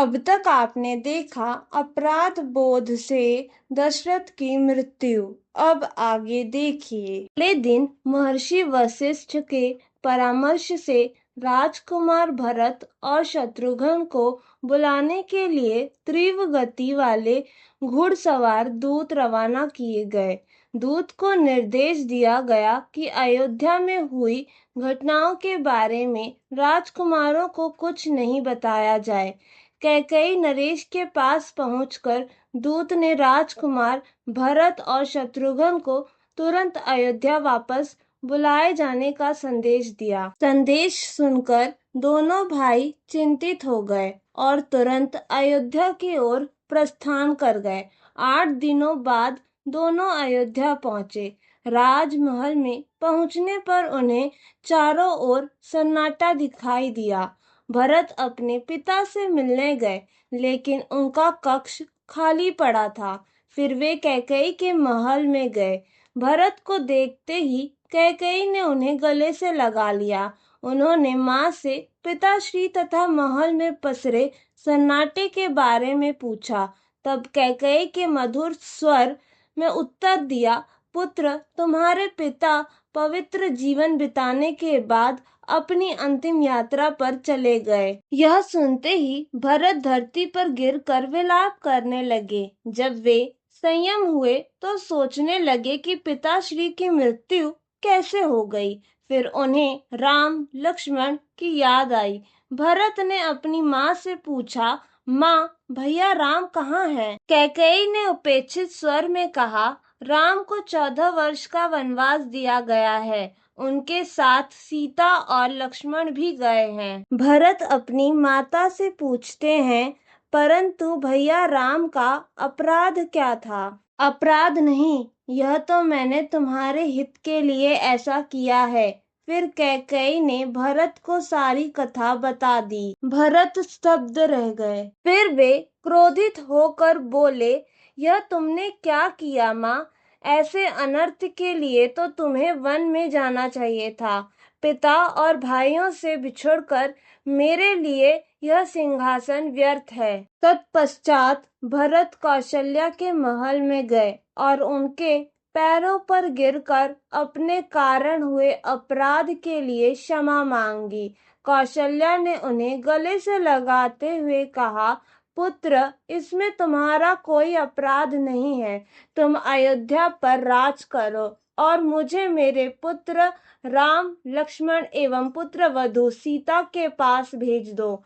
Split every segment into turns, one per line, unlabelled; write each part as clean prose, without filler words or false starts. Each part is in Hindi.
अब तक आपने देखा अपराध बोध से दशरथ की मृत्यु। अब आगे देखिए। अगले दिन महर्षि वशिष्ठ के परामर्श से राजकुमार भरत और शत्रुघ्न को बुलाने के लिए तीव्र गति वाले घुड़सवार दूत रवाना किए गए। दूत को निर्देश दिया गया कि अयोध्या में हुई घटनाओं के बारे में राजकुमारों को कुछ नहीं बताया जाए। कैकेयी नरेश के पास पहुंचकर दूत ने राजकुमार भरत और शत्रुघ्न को तुरंत अयोध्या वापस बुलाए जाने का संदेश दिया। संदेश सुनकर दोनों भाई चिंतित हो गए और तुरंत अयोध्या की ओर प्रस्थान कर गए। 8 दिनों बाद दोनों अयोध्या पहुंचे। राजमहल में पहुंचने पर उन्हें चारों ओर सन्नाटा दिखाई दिया। भरत अपने पिता से मिलने गए, लेकिन उनका कक्ष खाली पड़ा था। फिर वे कैकेयी के महल में गए। भरत को देखते ही कैकेयी ने उन्हें गले से लगा लिया। उन्होंने माँ से पिताश्री तथा महल में पसरे सन्नाटे के बारे में पूछा। तब कैकेयी के मधुर स्वर में उत्तर दिया, पुत्र, तुम्हारे पिता पवित्र जीवन बिताने के बाद अपनी अंतिम यात्रा पर चले गए। यह सुनते ही भरत धरती पर गिरकर विलाप करने लगे। जब वे संयम हुए तो सोचने लगे कि पिताश्री की मृत्यु कैसे हो गई। फिर उन्हें राम लक्ष्मण की याद आई। भरत ने अपनी माँ से पूछा, माँ, भैया राम कहाँ हैं? कैकेयी ने उपेक्षित स्वर में कहा, राम को 14 वर्ष का वनवास दिया गया है। उनके साथ सीता और लक्ष्मण भी गए हैं। भरत अपनी माता से पूछते हैं, परंतु भैया राम का अपराध क्या था? अपराध नहीं, यह तो मैंने तुम्हारे हित के लिए ऐसा किया है। फिर कैकेयी ने भरत को सारी कथा बता दी। भरत स्तब्ध रह गए। फिर वे क्रोधित होकर बोले, यह तुमने क्या किया माँ? ऐसे अनर्थ के लिए तो तुम्हें वन में जाना चाहिए था। पिता और भाइयों से बिछुड़कर मेरे लिए यह सिंहासन व्यर्थ है। तत्पश्चात भरत कौशल्या के महल में गए और उनके पैरों पर गिरकर अपने कारण हुए अपराध के लिए क्षमा मांगी। कौशल्या ने उन्हें गले से लगाते हुए कहा, पुत्र, इसमें तुम्हारा कोई अपराध नहीं है। तुम अयोध्या पर राज करो और मुझे मेरे पुत्र राम, लक्ष्मण एवं पुत्र वधू सीता के पास भेज दो।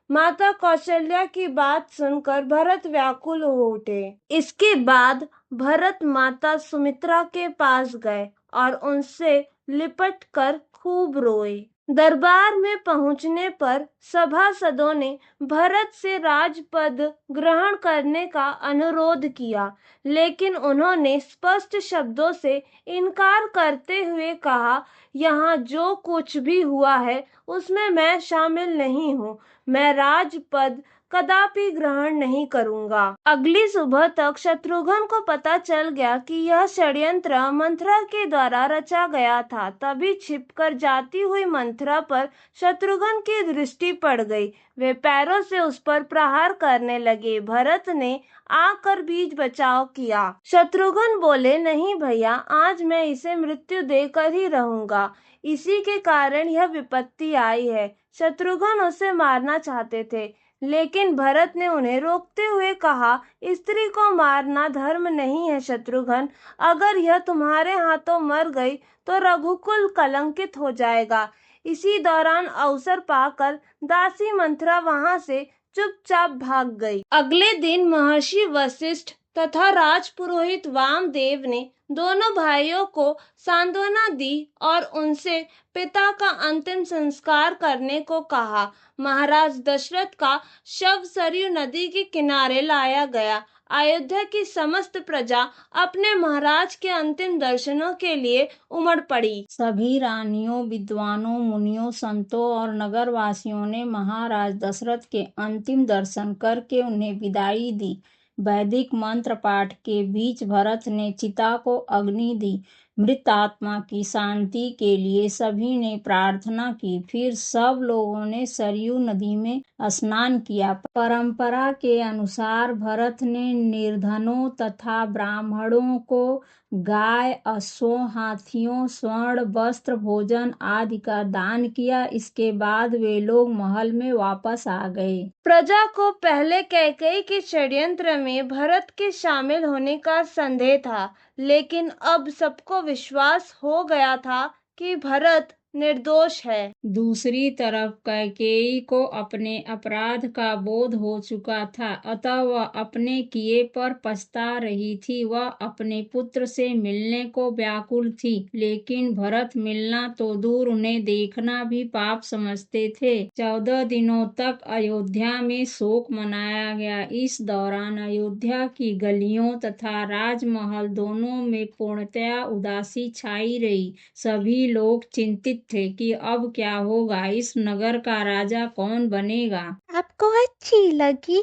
माता कौशल्या की बात सुनकर भरत व्याकुल हो उठे। इसके बाद भरत माता सुमित्रा के पास गए और उनसे लिपट कर खूब रोए। दरबार में पहुंचने पर सभासदों ने भरत से राजपद ग्रहण करने का अनुरोध किया, लेकिन उन्होंने स्पष्ट शब्दों से इनकार करते हुए कहा, यहाँ जो कुछ भी हुआ है उसमें मैं शामिल नहीं हूँ। मैं राजपद कदापि ग्रहण नहीं करूंगा। अगली सुबह तक शत्रुघ्न को पता चल गया कि यह षड्यंत्र मंथरा के द्वारा रचा गया था। तभी छिपकर जाती हुई मंथरा पर शत्रुघ्न की दृष्टि पड़ गई। वे पैरों से उस पर प्रहार करने लगे। भरत ने आकर बीच बचाव किया। शत्रुघ्न बोले, नहीं भैया, आज मैं इसे मृत्यु देकर ही रहूंगा। इसी के कारण यह विपत्ति आई है। शत्रुघ्न उसे मारना चाहते थे, लेकिन भरत ने उन्हें रोकते हुए कहा, स्त्री को मारना धर्म नहीं है शत्रुघ्न। अगर यह तुम्हारे हाथों मर गई तो रघुकुल कलंकित हो जाएगा। इसी दौरान अवसर पाकर दासी मंथरा वहां से चुपचाप भाग गई। अगले दिन महर्षि वशिष्ठ तथा राजपुरोहित वामदेव ने दोनों भाइयों को सांत्वना दी और उनसे पिता का अंतिम संस्कार करने को कहा। महाराज दशरथ का शव सरयू नदी के किनारे लाया गया। अयोध्या की समस्त प्रजा अपने महाराज के अंतिम दर्शनों के लिए उमड़ पड़ी।
सभी रानियों, विद्वानों, मुनियों, संतों और नगरवासियों ने महाराज दशरथ के अंतिम दर्शन करके उन्हें विदाई दी। वैदिक मंत्र पाठ के बीच भरत ने चिता को अग्नि दी। मृत आत्मा की शांति के लिए सभी ने प्रार्थना की। फिर सब लोगों ने सरयू नदी में स्नान किया। परंपरा के अनुसार भरत ने निर्धनों तथा ब्राह्मणों को गाय, अश्वों, हाथियों, स्वर्ण, वस्त्र, भोजन आदि का दान किया। इसके बाद वे लोग महल में वापस आ गए।
प्रजा को पहले कैकेयी के षड्यंत्र में भरत के शामिल होने का संदेह था, लेकिन अब सबको विश्वास हो गया था कि भरत निर्दोष है।
दूसरी तरफ कैकेयी को अपने अपराध का बोध हो चुका था, अतः वह अपने किए पर पछता रही थी। वह अपने पुत्र से मिलने को व्याकुल थी, लेकिन भरत मिलना तो दूर, उन्हें देखना भी पाप समझते थे। 14 दिनों तक अयोध्या में शोक मनाया गया। इस दौरान अयोध्या की गलियों तथा राजमहल दोनों में पूर्णतया उदासी छाई रही। सभी लोग चिंतित थे कि अब क्या होगा, इस नगर का राजा कौन बनेगा।
आपको अच्छी लगी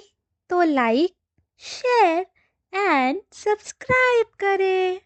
तो लाइक, शेयर एंड सब्सक्राइब करें।